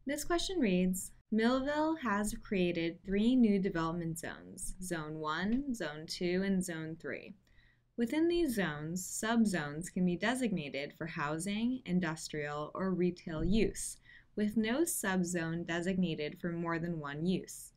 This question reads, Millville has created 3 new development zones, Zone 1, Zone 2, and Zone 3. Within these zones, subzones can be designated for housing, industrial, or retail use, with no subzone designated for more than one use.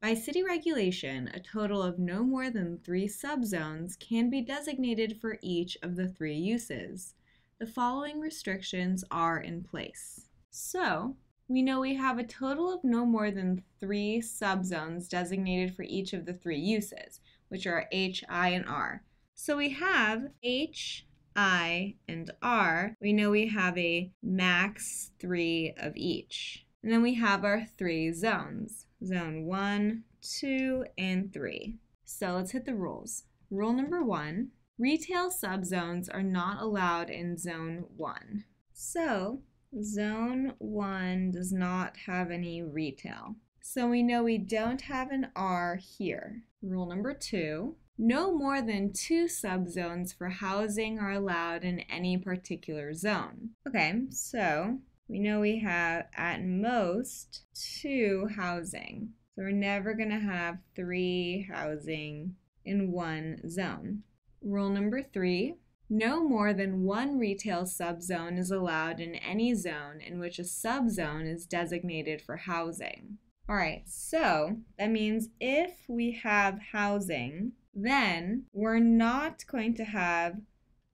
By city regulation, a total of no more than 3 subzones can be designated for each of the 3 uses. The following restrictions are in place. So, we know we have a total of no more than 3 subzones designated for each of the 3 uses, which are H, I, and R. So we have H, I, and R. We know we have a max 3 of each. And then we have our 3 zones, Zone 1, 2, and 3. So let's hit the rules. Rule number 1, retail subzones are not allowed in Zone 1. So Zone 1 does not have any retail. So we know we don't have an R here. Rule number 2, no more than 2 subzones for housing are allowed in any particular zone. Okay, so we know we have at most 2 housing. So we're never going to have 3 housing in one zone. Rule number 3, no more than 1 retail subzone is allowed in any zone in which a subzone is designated for housing. All right, so that means if we have housing, then we're not going to have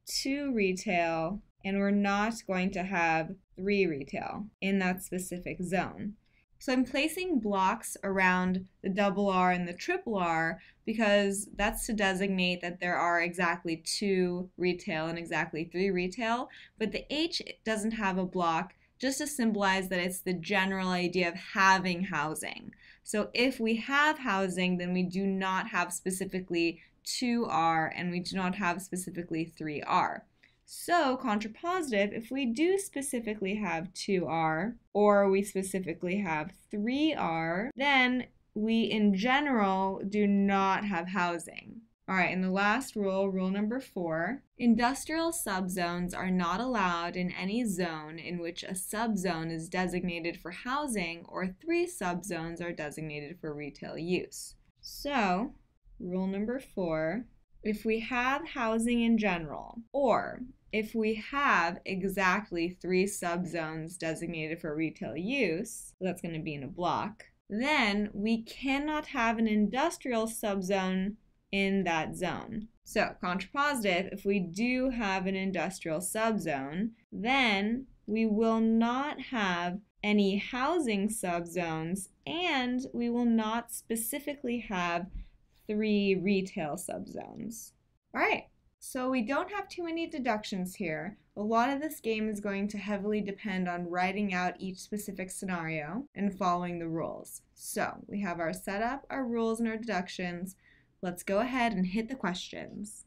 2 retail and we're not going to have 3 retail in that specific zone. So I'm placing blocks around the double R and the triple R because that's to designate that there are exactly 2 retail and exactly 3 retail, but the H doesn't have a block just to symbolize that it's the general idea of having housing. So if we have housing, then we do not have specifically 2R and we do not have specifically 3R. So contrapositive, if we do specifically have 2R or we specifically have 3R, then we in general do not have housing. All right, and the last rule, rule number 4, industrial subzones are not allowed in any zone in which a subzone is designated for housing or 3 subzones are designated for retail use. So, rule number 4, if we have housing in general, or if we have exactly 3 subzones designated for retail use, that's going to be in a block, then we cannot have an industrial subzone in that zone. So, contrapositive, if we do have an industrial subzone, then we will not have any housing subzones and we will not specifically have 3 retail subzones. All right, so we don't have too many deductions here. A lot of this game is going to heavily depend on writing out each specific scenario and following the rules. So we have our setup, our rules, and our deductions. Let's go ahead and hit the questions.